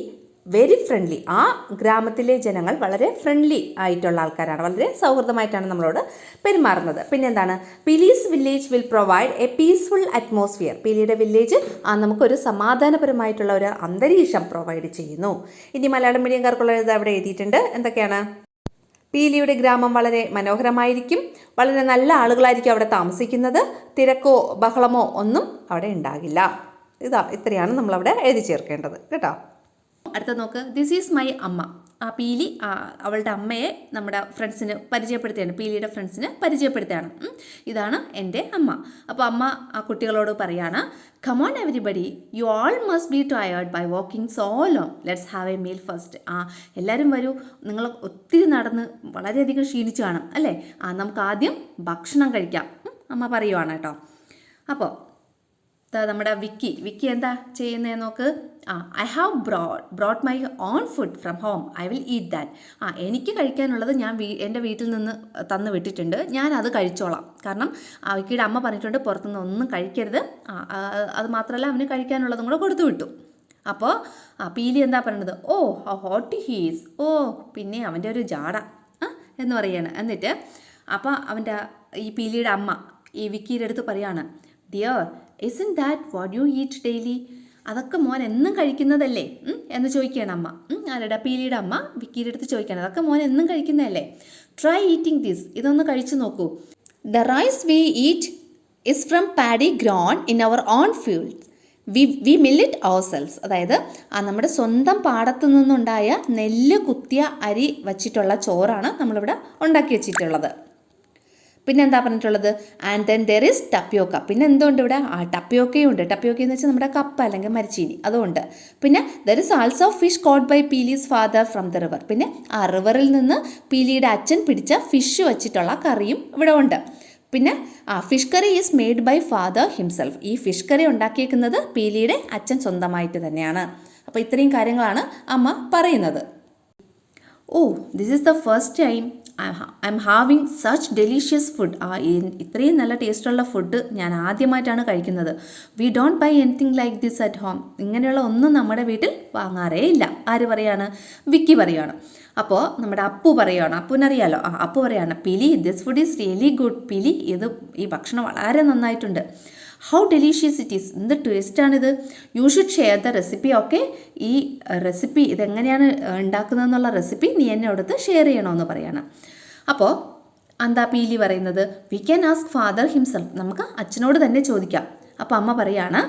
very friendly. ആ ഗ്രാമത്തിലെ ജനങ്ങൾ വളരെ ഫ്രണ്ട്ലി ആയിട്ടുള്ള ആൾക്കാരാണ്, വളരെ സൗഹൃദമായിട്ടാണ് നമ്മളോട് പെരുമാറുന്നത്. പിന്നെന്താണ്? Peeli's village will provide a peaceful atmosphere. പീലിയുടെ വില്ലേജ് നമുക്കൊരു സമാധാനപരമായിട്ടുള്ള ഒരു അന്തരീക്ഷം പ്രൊവൈഡ് ചെയ്യുന്നു. ഇനി മലയാളം മീഡിയംകാർക്കുള്ളത് അവിടെ എഴുതിയിട്ടുണ്ട്. എന്തൊക്കെയാണ്? പീലിയുടെ ഗ്രാമം വളരെ മനോഹരമായിരിക്കും, വളരെ നല്ല ആളുകളായിരിക്കും അവിടെ താമസിക്കുന്നത്, തിരക്കോ ബഹളമോ ഒന്നും അവിടെ ഉണ്ടാകില്ല. ഇത്രയാണ് നമ്മളവിടെ എഴുതി ചേർക്കേണ്ടത് കേട്ടോ. അടുത്ത നോക്ക്. ദിസ് ഈസ് മൈ അമ്മ. പീലി അവളുടെ അമ്മയെ നമ്മുടെ ഫ്രണ്ട്സിന് പരിചയപ്പെടുത്തുകയാണ്, പീലിയുടെ ഫ്രണ്ട്സിന് പരിചയപ്പെടുത്തുകയാണ്. ഇതാണ് എൻ്റെ അമ്മ. അപ്പോൾ അമ്മ ആ കുട്ടികളോട് പറയാണ്, come on everybody, you all must be tired by walking so long, let's have a meal first. എല്ലാവരും വരൂ, നിങ്ങൾ ഒത്തിരി നടന്ന് വളരെയധികം ക്ഷീണിച്ചു കാണും അല്ലേ, നമുക്ക് ആദ്യം ഭക്ഷണം കഴിക്കാം അമ്മ പറയുവാണ് കേട്ടോ. അപ്പോൾ നമ്മുടെ വിക്കി എന്താ ചെയ്യുന്നത് നോക്ക്. I have brought my own food from home, I will eat that. എനിക്ക് കഴിക്കാനുള്ളത് ഞാൻ എൻ്റെ വീട്ടിൽ നിന്ന് തന്നു വിട്ടിട്ടുണ്ട്, ഞാൻ അത് കഴിച്ചോളാം. കാരണം വിക്കിയുടെ അമ്മ പറഞ്ഞിട്ടുണ്ട് പുറത്തുനിന്ന് ഒന്നും കഴിക്കരുത്. അത് മാത്രമല്ല അവന് കഴിക്കാനുള്ളതും കൂടെ കൊടുത്തു വിട്ടു. അപ്പോൾ പീലി എന്താ പറയുന്നത്? ഓ ഹോട്ട് ഹീസ്, പിന്നെ അവൻ്റെ ഒരു ജാട എന്ന് പറയാണ്. എന്നിട്ട് അപ്പോൾ ഈ പീലിയുടെ അമ്മ ഈ വിക്കിയുടെ അടുത്ത് പറയാണ്, dear isn't that what you eat daily? അതൊക്കെ മോൻ എന്നും കഴിക്കുന്നതല്ലേ എന്ന് ചോദിക്കുകയാണ് അമ്മ. ആരുടെ? പീലിയുടെ അമ്മ വിക്കിയുടെ അടുത്ത് ചോദിക്കുകയാണ്, അതൊക്കെ മോൻ എന്നും കഴിക്കുന്നതല്ലേ, ട്രൈ ഈറ്റിംഗ് ദിസ്, ഇതൊന്ന് കഴിച്ചു നോക്കൂ. The rice we eat is from paddy grown in our own fields, we mill it ourselves. അതായത് നമ്മുടെ സ്വന്തം പാടത്തു നിന്നുണ്ടായ നെല്ല് കുത്തിയ അരി വച്ചിട്ടുള്ള ചോറാണ് നമ്മളിവിടെ ഉണ്ടാക്കി വെച്ചിട്ടുള്ളത്. പിന്നെ എന്താ പറഞ്ഞിട്ടുള്ളത്? And then there is ടപ്പിയോക്ക. പിന്നെ എന്തുകൊണ്ട് ഇവിടെ? ടപ്പിയോക്കയും ഉണ്ട്. ടപ്പിയോക്ക എന്ന് വെച്ചാൽ നമ്മുടെ കപ്പ അല്ലെങ്കിൽ മരിച്ചീനി, അതുകൊണ്ട്. പിന്നെ there is also fish caught by Peeli's father from the river. പിന്നെ ആ റിവറിൽ നിന്ന് പീലിയുടെ അച്ഛൻ പിടിച്ച ഫിഷ് വച്ചിട്ടുള്ള കറിയും ഇവിടെ ഉണ്ട്. പിന്നെ fish curry is made by father himself. ഈ ഫിഷ് കറി ഉണ്ടാക്കിയേക്കുന്നത് പീലിയുടെ അച്ഛൻ സ്വന്തമായിട്ട് തന്നെയാണ്. അപ്പോൾ ഇത്രയും കാര്യങ്ങളാണ് അമ്മ പറയുന്നത്. This is the first time I am having such delicious food. ഇത്രയും നല്ല ടേസ്റ്റുള്ള ഫുഡ് ഞാൻ ആദ്യമായിട്ടാണ് കഴിക്കുന്നത്. We don't buy anything like this at home. ഇങ്ങനെയുള്ള ഒന്നും നമ്മുടെ വീട്ടിൽ വാങ്ങാറേ ഇല്ല. ആര് പറയാണ്? വിക്കി പറയാണ്. അപ്പോൾ നമ്മുടെ അപ്പു പറയുകയാണ്, അപ്പുവിനറിയാലോ, അപ്പു പറയാണ്, Peeli this food is really good. Peeli ഈ ഭക്ഷണം വളരെ നന്നായിട്ടുണ്ട്. ഹൗ ഡെലീഷ്യസ് ഇറ്റ് ഈസ്, എന്ത് ടേസ്റ്റാണിത്. You should share the recipe. Okay, ഈ റെസിപ്പി ഇതെങ്ങനെയാണ് ഉണ്ടാക്കുന്നതെന്നുള്ള റെസിപ്പി നീ എന്നെ അടുത്ത് ഷെയർ ചെയ്യണമെന്ന് പറയാണ്. അപ്പോൾ എന്താ പീലി പറയുന്നത്? We can ask father himself. നമുക്ക് അച്ഛനോട് തന്നെ ചോദിക്കാം. അപ്പോൾ അമ്മ പറയാണ്,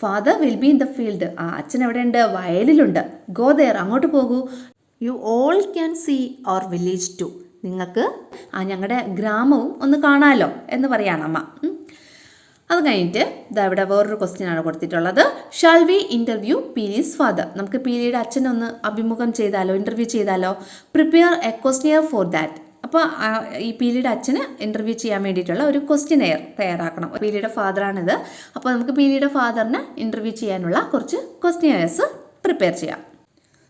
father will be in the field. അച്ഛൻ എവിടെയുണ്ട്? വയലിലുണ്ട്. ഗോ ദെയർ, അങ്ങോട്ട് പോകൂ. You all can see our village too. നിങ്ങൾക്ക് ഞങ്ങളുടെ ഗ്രാമവും ഒന്ന് കാണാമല്ലോ എന്ന് പറയാണ് അമ്മ. അത് കഴിഞ്ഞിട്ട് ഇവിടെ വേറൊരു ക്വസ്റ്റ്യനാണ് കൊടുത്തിട്ടുള്ളത്. Shall we interview Peeli's father. നമുക്ക് പീലിയുടെ അച്ഛനൊന്ന് അഭിമുഖം ചെയ്താലോ, ഇൻ്റർവ്യൂ ചെയ്താലോ? Prepare a questionnaire for that. അപ്പോൾ ഈ പീലിയുടെ അച്ഛന് ഇൻ്റർവ്യൂ ചെയ്യാൻ വേണ്ടിയിട്ടുള്ള ഒരു ക്വസ്റ്റ്യനെയർ തയ്യാറാക്കണം. പീലിയുടെ ഫാദറാണിത്. അപ്പോൾ നമുക്ക് പീലിയുടെ ഫാദറിന് ഇൻ്റർവ്യൂ ചെയ്യാനുള്ള കുറച്ച് ക്വസ്റ്റ്യനെയർസ് പ്രിപ്പയർ ചെയ്യാം.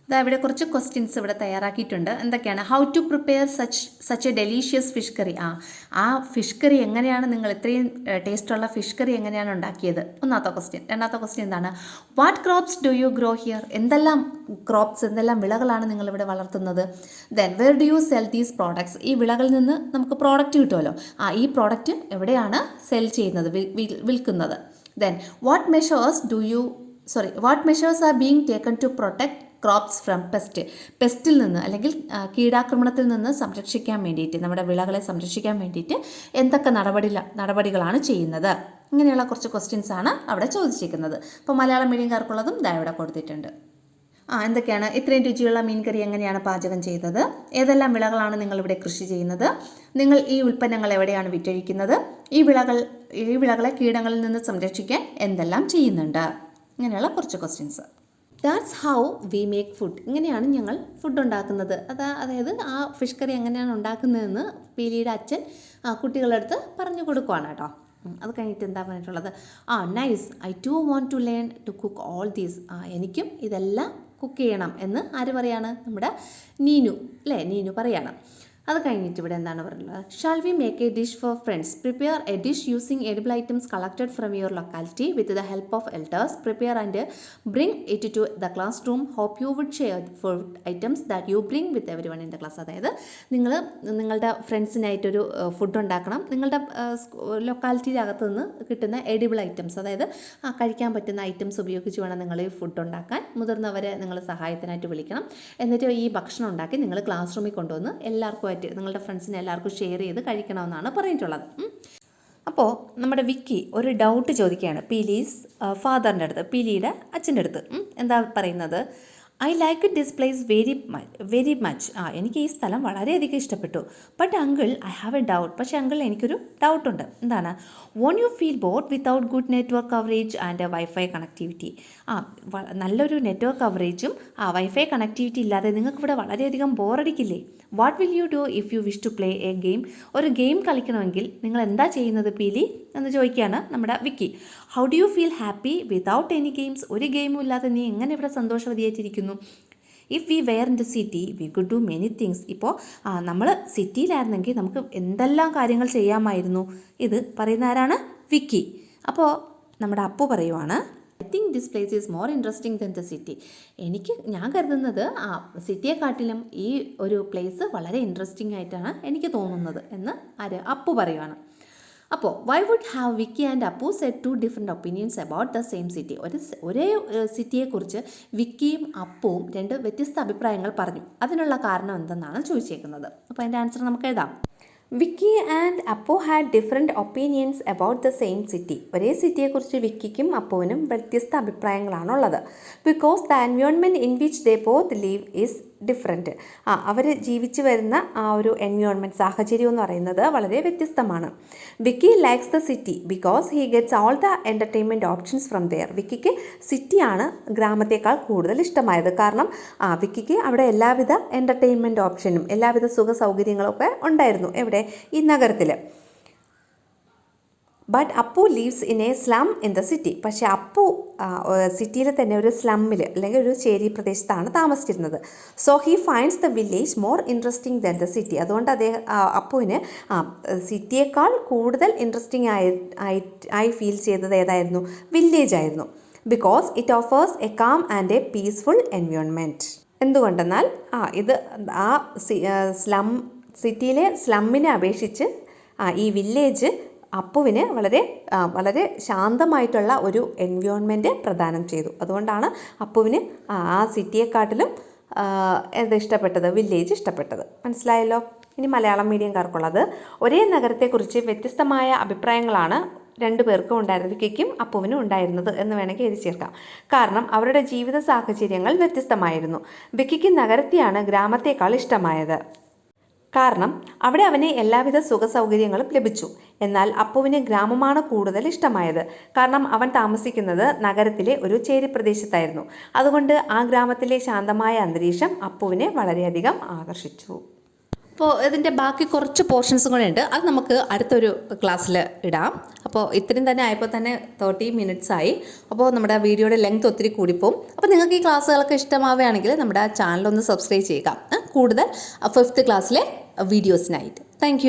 ഇതാ ഇവിടെ കുറച്ച് ക്വസ്റ്റ്യൻസ് ഇവിടെ തയ്യാറാക്കിയിട്ടുണ്ട്. എന്തൊക്കെയാണ്? How to prepare such a delicious fish curry. ആ ഫിഷ് കറി എങ്ങനെയാണ്, നിങ്ങൾ ഇത്രയും ടേസ്റ്റുള്ള ഫിഷ് കറി എങ്ങനെയാണ് ഉണ്ടാക്കിയത്? ഒന്നാമത്തെ ക്വസ്റ്റ്യൻ. രണ്ടാമത്തെ ക്വസ്റ്റ്യൻ എന്താണ്? What crops do you grow here? എന്തെല്ലാം ക്രോപ്സ്, എന്തെല്ലാം വിളകളാണ് നിങ്ങളിവിടെ വളർത്തുന്നത്? Then where do you sell these products? ഈ വിളകളിൽ നിന്ന് നമുക്ക് പ്രോഡക്റ്റ് കിട്ടുമല്ലോ, ഈ പ്രോഡക്റ്റ് എവിടെയാണ് സെൽ ചെയ്യുന്നത്, വിൽക്കുന്നത്? Then what measures are being taken to protect crops from പെസ്റ്റിൽ നിന്ന് അല്ലെങ്കിൽ കീടാക്രമണത്തിൽ നിന്ന് സംരക്ഷിക്കാൻ വേണ്ടിയിട്ട്, നമ്മുടെ വിളകളെ സംരക്ഷിക്കാൻ വേണ്ടിയിട്ട് എന്തൊക്കെ നടപടികളാണ് ചെയ്യുന്നത്? ഇങ്ങനെയുള്ള കുറച്ച് ക്വസ്റ്റ്യൻസ് ആണ് അവിടെ ചോദിച്ചിരിക്കുന്നത്. അപ്പോൾ മലയാളം മീഡിയംകാർക്കുള്ളതും ദാ ഇവിടെ കൊടുത്തിട്ടുണ്ട്. എന്തൊക്കെയാണ്? ഇത്രയും രുചിയുള്ള മീൻ കറി എങ്ങനെയാണ് പാചകം ചെയ്തത്? ഏതെല്ലാം വിളകളാണ് നിങ്ങളിവിടെ കൃഷി ചെയ്യുന്നത്? നിങ്ങൾ ഈ ഉൽപ്പന്നങ്ങൾ എവിടെയാണ് വിറ്റഴിക്കുന്നത്? ഈ വിളകളെ കീടങ്ങളിൽ നിന്ന് സംരക്ഷിക്കാൻ എന്തെല്ലാം ചെയ്യുന്നുണ്ട്? ഇങ്ങനെയുള്ള കുറച്ച് questions. That's how we make food. ഇങ്ങനെയാണ് ഞങ്ങൾ ഫുഡ് ഉണ്ടാക്കുന്നത്. അതായത് ആ ഫിഷ് കറി എങ്ങനെയാണ് ഉണ്ടാക്കുന്നതെന്ന് പീലിയുടെ അച്ഛൻ കുട്ടികളുടെ അടുത്ത് പറഞ്ഞു കൊടുക്കുവാണ് കേട്ടോ. അത് കഴിഞ്ഞിട്ട് എന്താ പറഞ്ഞിട്ടുള്ളത്? Nice, I too want to learn to cook all these. എനിക്കും ഇതെല്ലാം കുക്ക് ചെയ്യണം എന്ന് ആര് പറയാണ്? നമ്മുടെ നീനു അല്ലേ, നീനു പറയാണ്. അത് കഴിഞ്ഞിട്ട് ഇവിടെ എന്താണ് പറയുന്നത്? Shall we make a dish for friends? Prepare a dish using edible items collected from your locality with the help of elders. Prepare and bring it to the classroom. Hope you would share food items that you bring with everyone in the class. അതായത് നിങ്ങൾ നിങ്ങളുടെ ഫ്രണ്ട്സിനായിട്ടൊരു food ഉണ്ടാക്കണം. നിങ്ങളുടെ ലൊക്കാലിറ്റിയുടെ അകത്ത് നിന്ന് കിട്ടുന്ന edible items, അതായത് കഴിക്കാൻ പറ്റുന്ന ഐറ്റംസ് ഉപയോഗിച്ച് വേണം നിങ്ങൾ ഈ ഫുഡ് ഉണ്ടാക്കാൻ. മുതിർന്നവരെ നിങ്ങൾ സഹായത്തിനായിട്ട് വിളിക്കണം. എന്നിട്ട് ഈ ഭക്ഷണം ഉണ്ടാക്കി നിങ്ങൾ ക്ലാസ് റൂമിൽ കൊണ്ടുവന്ന് എല്ലാവർക്കും നിങ്ങളുടെ ഫ്രണ്ട്സിനെ എല്ലാവർക്കും ഷെയർ ചെയ്ത് കഴിക്കണമെന്നാണ് പറഞ്ഞിട്ടുള്ളത്. അപ്പോൾ നമ്മുടെ വിക്കി ഒരു ഡൗട്ട് ചോദിക്കുകയാണ് പീലീസ് ഫാദറിൻ്റെ അടുത്ത്, പീലിയുടെ അച്ഛൻ്റെ അടുത്ത്. എന്താ പറയുന്നത്? I like this place very much. എനിക്ക് ഈ സ്ഥലം വളരെയധികം ഇഷ്ടപ്പെട്ടു. But uncle, I have a doubt. പക്ഷേ അങ്കിൾ, എനിക്കൊരു ഡൗട്ടുണ്ട്. എന്താണ്? Won't you feel bored without good network coverage and wifi connectivity? നല്ലൊരു നെറ്റ്വർക്ക് കവറേജും വൈഫൈ കണക്ടിവിറ്റി ഇല്ലാതെ നിങ്ങൾക്കിവിടെ വളരെയധികം ബോറടിക്കില്ലേ? What will you do if you wish to play a game? ഒരു ഗെയിം കളിക്കണമെങ്കിൽ നിങ്ങൾ എന്താ ചെയ്യുന്നത് പീലി എന്ന് ചോദിക്കുകയാണ് നമ്മുടെ Vicky. How do you feel happy without any games? ഒരു ഗെയിമും ഇല്ലാതെ നീ എങ്ങനെ ഇവിടെ സന്തോഷവതിയായിട്ടിരിക്കുന്നു? If we were in the city we could do many things. ഇപ്പോൾ നമ്മൾ സിറ്റിയിലായിരുന്നെങ്കിൽ നമുക്ക് എന്തെല്ലാം കാര്യങ്ങൾ ചെയ്യാമായിരുന്നു. ഇത് പറയുന്ന ആരാണ്? വിക്കി. അപ്പോൾ നമ്മുടെ അപ്പു പറയുവാണ്, I think this place is more interesting than the city. ഞാൻ കരുതുന്നത് സിറ്റിയെക്കാട്ടിലും ഈ ഒരു പ്ലേസ് വളരെ ഇൻട്രസ്റ്റിംഗ് ആയിട്ടാണ് എനിക്ക് തോന്നുന്നത് എന്ന് അപ്പു പറയുവാണ്. അപ്പോൾ why would have Vicky and Appu set two different opinions about the same city? ഒരേ സിറ്റിയെക്കുറിച്ച് വിക്കിയും അപ്പുവും രണ്ട് വ്യത്യസ്ത അഭിപ്രായങ്ങൾ പറഞ്ഞു. അതിനുള്ള കാരണം എന്തെന്നാണ് ചോദിച്ചേക്കുന്നത്. അപ്പോൾ അതിൻ്റെ ആൻസർ നമുക്ക് എഴുതാം. Vicky and Appu had different opinions about the same city. ഒരേ സിറ്റിയെക്കുറിച്ച് വിക്കിക്കും അപ്പുവിനും വ്യത്യസ്ത അഭിപ്രായങ്ങളാണുള്ളത്. Because the environment in which they both live is different. അവർ ജീവിച്ചു വരുന്ന ആ ഒരു എൻവയോൺമെൻറ്റ്, സാഹചര്യം എന്ന് പറയുന്നത് വളരെ വ്യത്യസ്തമാണ്. Vicky likes the city because he gets all the entertainment options from there. വിക്കിക്ക് സിറ്റിയാണ് ഗ്രാമത്തേക്കാൾ കൂടുതൽ ഇഷ്ടമായത്. കാരണം വിക്കിക്ക് അവിടെ എല്ലാവിധ എൻ്റർടൈൻമെൻറ്റ് ഓപ്ഷനും എല്ലാവിധ സുഖ സൗകര്യങ്ങളൊക്കെ ഉണ്ടായിരുന്നു. എവിടെ? ഈ നഗരത്തിൽ. But Appu leaves in a slum in the city. പക്ഷേ അപ്പു സിറ്റിയിൽ തന്നെ ഒരു സ്ലമ്മിൽ അല്ലെങ്കിൽ ഒരു ചേരി പ്രദേശത്താണ് താമസിച്ചിരുന്നത്. So he finds the village more interesting than the city. അതുകൊണ്ട് അപ്പുവിന് സിറ്റിയേക്കാൾ കൂടുതൽ ഇൻട്രസ്റ്റിംഗ് ആയി ഫീൽ ചെയ്തത് ഏതായിരുന്നു? വില്ലേജ് ആയിരുന്നു. Because it offers A calm and A peaceful environment. എന്തുകൊണ്ടെന്നാൽ ഇത് സിറ്റിയിലെ സ്ലമ്മിനെ അപേക്ഷിച്ച് ഈ വില്ലേജ് അപ്പുവിന് വളരെ ശാന്തമായിട്ടുള്ള ഒരു എൻവയോൺമെൻറ്റ് പ്രദാനം ചെയ്തു. അതുകൊണ്ടാണ് അപ്പുവിന് ആ സിറ്റിയെക്കാട്ടിലും ഇഷ്ടപ്പെട്ടത്, വില്ലേജ് ഇഷ്ടപ്പെട്ടത്. മനസ്സിലായല്ലോ? ഇനി മലയാളം മീഡിയംകാർക്കുള്ളത്. ഒരേ നഗരത്തെക്കുറിച്ച് വ്യത്യസ്തമായ അഭിപ്രായങ്ങളാണ് രണ്ടുപേർക്കും ഉണ്ടായിരുന്നത്, വിക്കിക്കും അപ്പുവിനും ഉണ്ടായിരുന്നത് എന്ന് വേണമെങ്കിൽ എഴുതി ചേർക്കാം. കാരണം അവരുടെ ജീവിത സാഹചര്യങ്ങൾ വ്യത്യസ്തമായിരുന്നു. വിക്കിക്ക് നഗരത്തെയാണ് ഗ്രാമത്തേക്കാൾ ഇഷ്ടമായത്. കാരണം അവിടെ അവന് എല്ലാവിധ സുഖ സൗകര്യങ്ങളും ലഭിച്ചു. എന്നാൽ അപ്പുവിന് ഗ്രാമമാണ് കൂടുതൽ ഇഷ്ടമായത്. കാരണം അവൻ താമസിക്കുന്നത് നഗരത്തിലെ ഒരു ചേരി പ്രദേശത്തായിരുന്നു. അതുകൊണ്ട് ആ ഗ്രാമത്തിലെ ശാന്തമായ അന്തരീക്ഷം അപ്പുവിനെ വളരെയധികം ആകർഷിച്ചു. അപ്പോൾ ഇതിൻ്റെ ബാക്കി കുറച്ച് പോർഷൻസും കൂടെ ഉണ്ട്, അത് നമുക്ക് അടുത്തൊരു ക്ലാസ്സിൽ ഇടാം. അപ്പോൾ ഇത്രയും തന്നെ ആയപ്പോൾ തന്നെ 30 minutes ആയി. അപ്പോൾ നമ്മുടെ വീഡിയോയുടെ ലെങ്ത് ഒത്തിരി കൂടിപ്പോവും. അപ്പോൾ നിങ്ങൾക്ക് ഈ ക്ലാസ്സുകളൊക്കെ ഇഷ്ടമാവുകയാണെങ്കിൽ നമ്മുടെ ചാനലൊന്ന് സബ്സ്ക്രൈബ് ചെയ്യുക, കൂടുതൽ 5th ക്ലാസ്സിലെ വീഡിയോസിനായിട്ട്. താങ്ക്